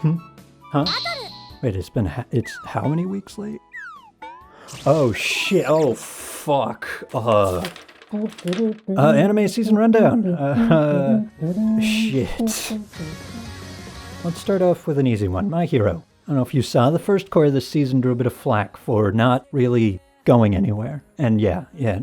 Huh? Wait, it's how many weeks late? Oh shit, oh fuck. Anime season rundown. Shit. Let's start off with an easy one. My Hero. I don't know if you saw, the first core of this season drew a bit of flack for not really going anywhere. And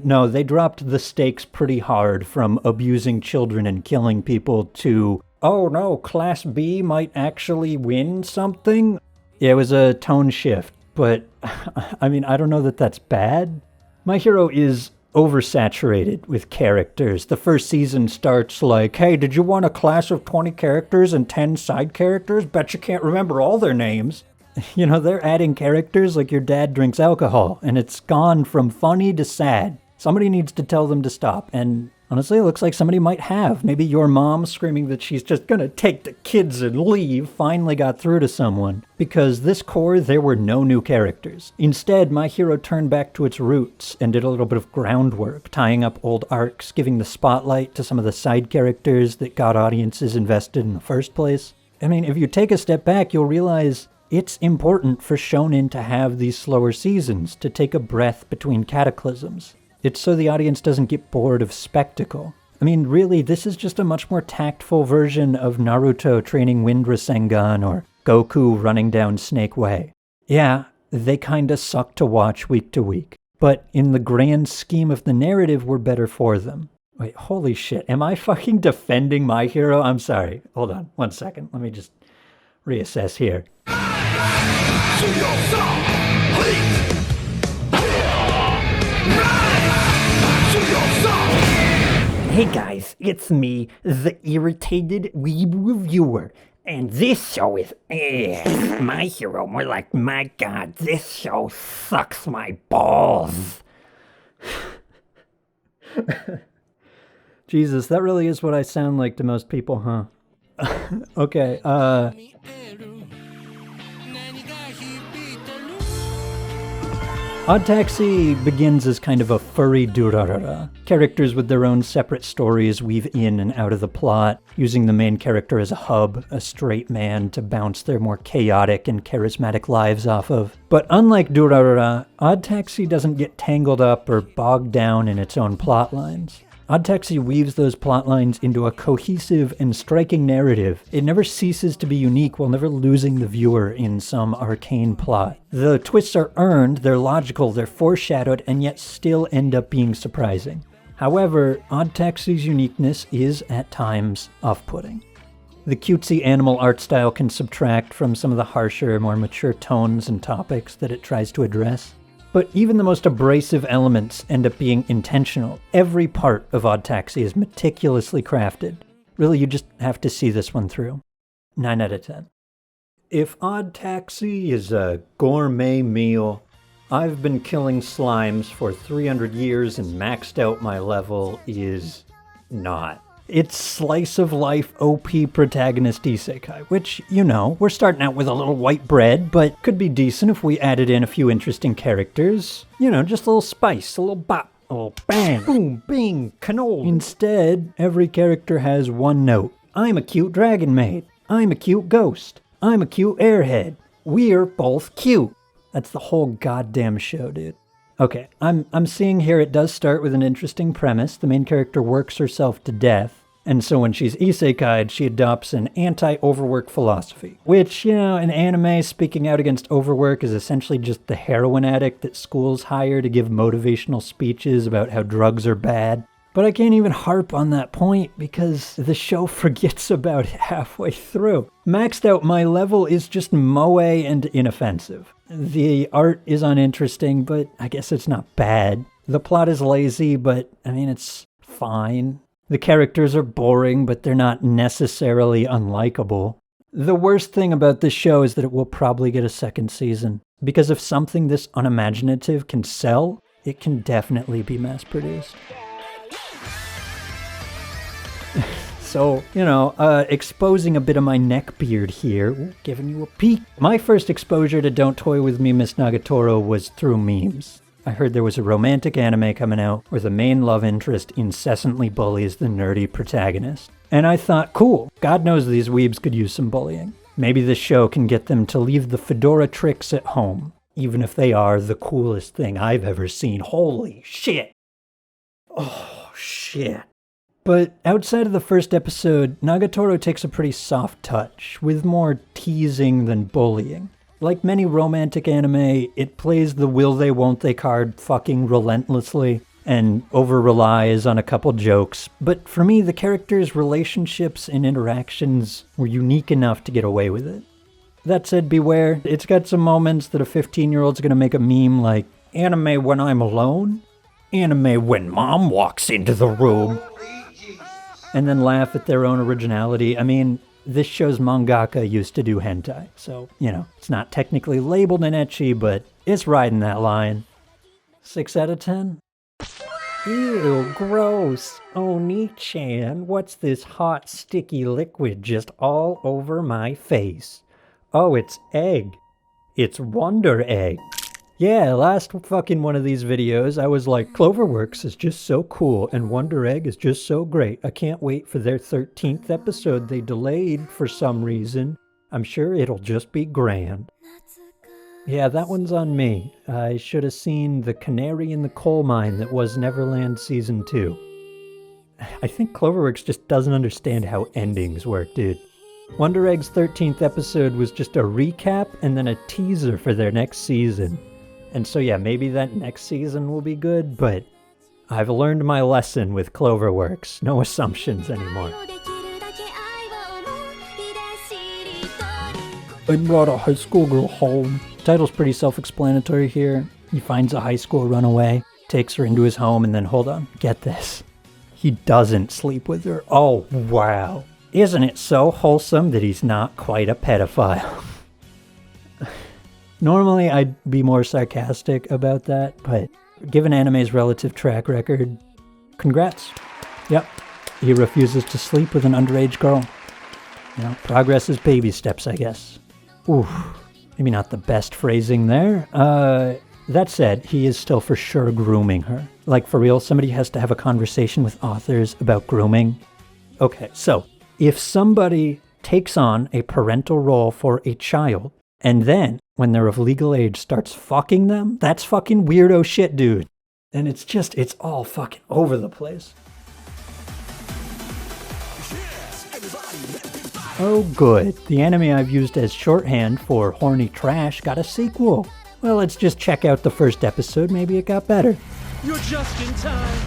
no, they dropped the stakes pretty hard from abusing children and killing people to, oh no, Class B might actually win something. Yeah, it was a tone shift, but I mean, I don't know that that's bad. My Hero is oversaturated with characters. The first season starts like, hey, did you want a class of 20 characters and 10 side characters? Bet you can't remember all their names. You know, they're adding characters like your dad drinks alcohol, and it's gone from funny to sad. Somebody needs to tell them to stop, and honestly, it looks like somebody might have. Maybe your mom screaming that she's just gonna take the kids and leave finally got through to someone. Because this core, there were no new characters. Instead, My Hero turned back to its roots and did a little bit of groundwork, tying up old arcs, giving the spotlight to some of the side characters that got audiences invested in the first place. I mean, if you take a step back, you'll realize it's important for shonen to have these slower seasons, to take a breath between cataclysms. It's so the audience doesn't get bored of spectacle. I mean, really, this is just a much more tactful version of Naruto training Wind Rasengan or Goku running down Snake Way. Yeah, they kinda suck to watch week to week, but in the grand scheme of the narrative, we're better for them. Wait, holy shit, am I fucking defending My Hero? I'm sorry. Hold on, 1 second. Let me just reassess here. Hey guys, it's me, the irritated weeb reviewer, and this show is My Hero, more like, my god, this show sucks my balls. Jesus, that really is what I sound like to most people, huh? Okay, Odd Taxi begins as kind of a furry durarara. Characters with their own separate stories weave in and out of the plot, using the main character as a hub, a straight man to bounce their more chaotic and charismatic lives off of. But unlike durarara, Odd Taxi doesn't get tangled up or bogged down in its own plot lines. Odd Taxi weaves those plot lines into a cohesive and striking narrative. It never ceases to be unique while never losing the viewer in some arcane plot. The twists are earned, they're logical, they're foreshadowed, and yet still end up being surprising. However, Odd Taxi's uniqueness is, at times, off-putting. The cutesy animal art style can subtract from some of the harsher, more mature tones and topics that it tries to address. But even the most abrasive elements end up being intentional. Every part of Odd Taxi is meticulously crafted. Really, you just have to see this one through. 9 out of 10. If Odd Taxi is a gourmet meal, I've been killing slimes for 300 years and maxed out my level is not. It's slice of life OP protagonist isekai, which, you know, we're starting out with a little white bread, but could be decent if we added in a few interesting characters. You know, just a little spice, a little bop, a little bang, boom, bing, cannoli. Instead, every character has one note. I'm a cute dragon maid. I'm a cute ghost. I'm a cute airhead. We're both cute. That's the whole goddamn show, dude. Okay, I'm seeing here it does start with an interesting premise. The main character works herself to death, and so when she's isekai'd, she adopts an anti-overwork philosophy, which, you know, in anime, speaking out against overwork is essentially just the heroin addict that schools hire to give motivational speeches about how drugs are bad. But I can't even harp on that point because the show forgets about it halfway through. Maxed out my level is just moe and inoffensive. The art is uninteresting, but I guess it's not bad. The plot is lazy, but I mean, it's fine. The characters are boring, but they're not necessarily unlikable. The worst thing about this show is that it will probably get a second season. Because if something this unimaginative can sell, it can definitely be mass-produced. So, you know, exposing a bit of my neck beard here, giving you a peek. My first exposure to Don't Toy With Me, Miss Nagatoro was through memes. I heard there was a romantic anime coming out where the main love interest incessantly bullies the nerdy protagonist. And I thought, cool, God knows these weebs could use some bullying. Maybe this show can get them to leave the fedora tricks at home, even if they are the coolest thing I've ever seen. Holy shit! Oh, shit. But outside of the first episode, Nagatoro takes a pretty soft touch, with more teasing than bullying. Like many romantic anime, it plays the will they won't they card fucking relentlessly, and over-relies on a couple jokes. But for me, the characters' relationships and interactions were unique enough to get away with it. That said, beware, it's got some moments that a 15-year-old's gonna make a meme like, anime when I'm alone, anime when mom walks into the room, and then laugh at their own originality. I mean, this show's mangaka used to do hentai, so, it's not technically labeled an ecchi, but it's riding that line. 6 out of 10? Ew, gross. Oni-chan, what's this hot, sticky liquid just all over my face? Oh, it's egg. It's Wonder Egg. Yeah, last fucking one of these videos, I was like, Cloverworks is just so cool, and Wonder Egg is just so great. I can't wait for their 13th episode they delayed for some reason. I'm sure it'll just be grand. Yeah, that one's on me. I should have seen The Canary in the Coal Mine that was Neverland Season 2. I think Cloverworks just doesn't understand how endings work, dude. Wonder Egg's 13th episode was just a recap and then a teaser for their next season. And so yeah, maybe that next season will be good, but I've learned my lesson with Cloverworks. No assumptions anymore. I brought a high school girl home. Title's pretty self-explanatory here. He finds a high school runaway, takes her into his home, and then, hold on, get this. He doesn't sleep with her. Oh, wow. Isn't it so wholesome that he's not quite a pedophile? Normally, I'd be more sarcastic about that, but given anime's relative track record, congrats. Yep, he refuses to sleep with an underage girl. Progress is baby steps, I guess. Oof, maybe not the best phrasing there. That said, he is still for sure grooming her. Like, for real, somebody has to have a conversation with authors about grooming. Okay, so, if somebody takes on a parental role for a child, and then, when they're of legal age, starts fucking them, that's fucking weirdo shit, dude. And it's all fucking over the place. Oh good, the anime I've used as shorthand for horny trash got a sequel. Well, let's just check out the first episode, maybe it got better. You're just in time.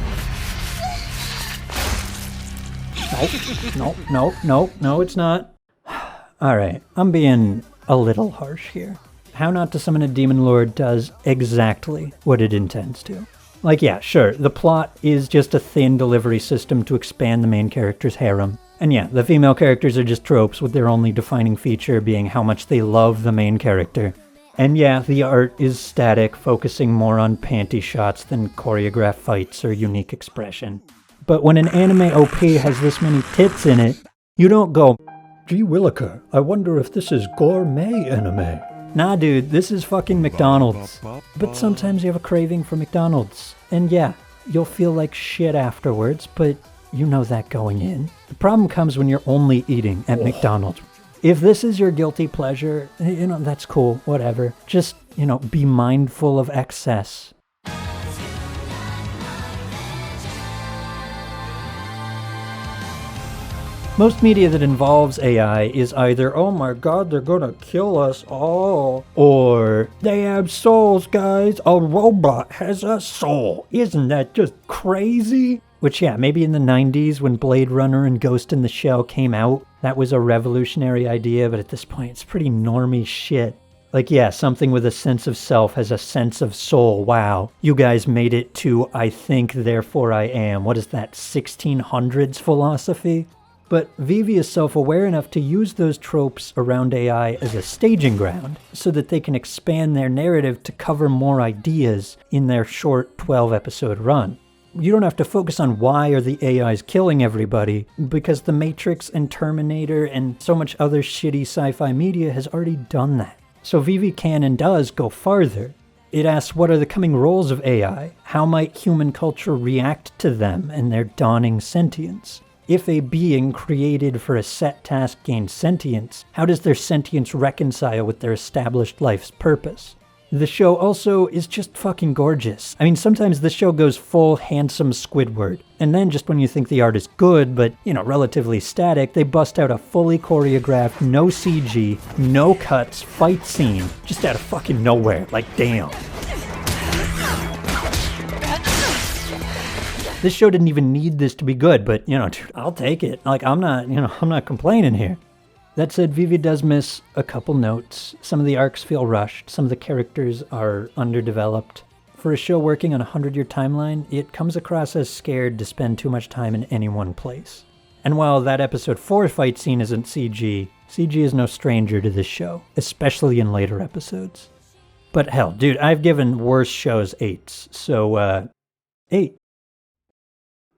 No, it's not. Alright, I'm being a little harsh here. How Not to Summon a Demon Lord does exactly what it intends to. Like, yeah, sure, the plot is just a thin delivery system to expand the main character's harem. And yeah, the female characters are just tropes, with their only defining feature being how much they love the main character. And yeah, the art is static, focusing more on panty shots than choreographed fights or unique expression. But when an anime OP has this many tits in it, you don't go, gee williker, I wonder if this is gourmet anime. Nah dude, this is fucking McDonald's. But sometimes you have a craving for McDonald's. And yeah, you'll feel like shit afterwards, but you know that going in. The problem comes when you're only eating at McDonald's. If this is your guilty pleasure, that's cool, whatever. Just, be mindful of excess. Most media that involves AI is either, oh my god, they're gonna kill us all, or they have souls, guys, a robot has a soul. Isn't that just crazy? Which, yeah, maybe in the 90s when Blade Runner and Ghost in the Shell came out, that was a revolutionary idea, but at this point it's pretty normie shit. Like, yeah, something with a sense of self has a sense of soul. Wow. You guys made it to I think, therefore I am. What is that, 1600s philosophy? But Vivi is self-aware enough to use those tropes around AI as a staging ground so that they can expand their narrative to cover more ideas in their short 12-episode run. You don't have to focus on why are the AIs killing everybody, because The Matrix and Terminator and so much other shitty sci-fi media has already done that. So Vivi can and does go farther. It asks, what are the coming roles of AI? How might human culture react to them and their dawning sentience? If a being created for a set task gains sentience, how does their sentience reconcile with their established life's purpose? The show also is just fucking gorgeous. I mean, sometimes the show goes full handsome Squidward, and then just when you think the art is good, but, relatively static, they bust out a fully choreographed, no CG, no cuts fight scene, just out of fucking nowhere. Like, damn. This show didn't even need this to be good, but, dude, I'll take it. Like, I'm not complaining here. That said, Vivi does miss a couple notes. Some of the arcs feel rushed. Some of the characters are underdeveloped. For a show working on a 100-year timeline, it comes across as scared to spend too much time in any one place. And while that episode 4 fight scene isn't CG, CG is no stranger to this show, especially in later episodes. But hell, dude, I've given worse shows 8s, so, 8.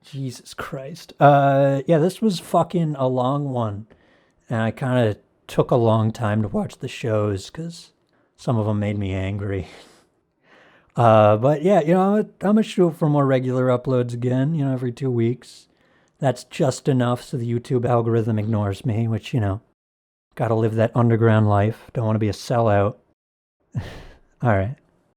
Jesus Christ. Yeah, this was fucking a long one. And I kind of took a long time to watch the shows because some of them made me angry. But yeah, I'm going to shoot for more regular uploads again, every 2 weeks. That's just enough so the YouTube algorithm ignores me, which, got to live that underground life. Don't want to be a sellout. All right.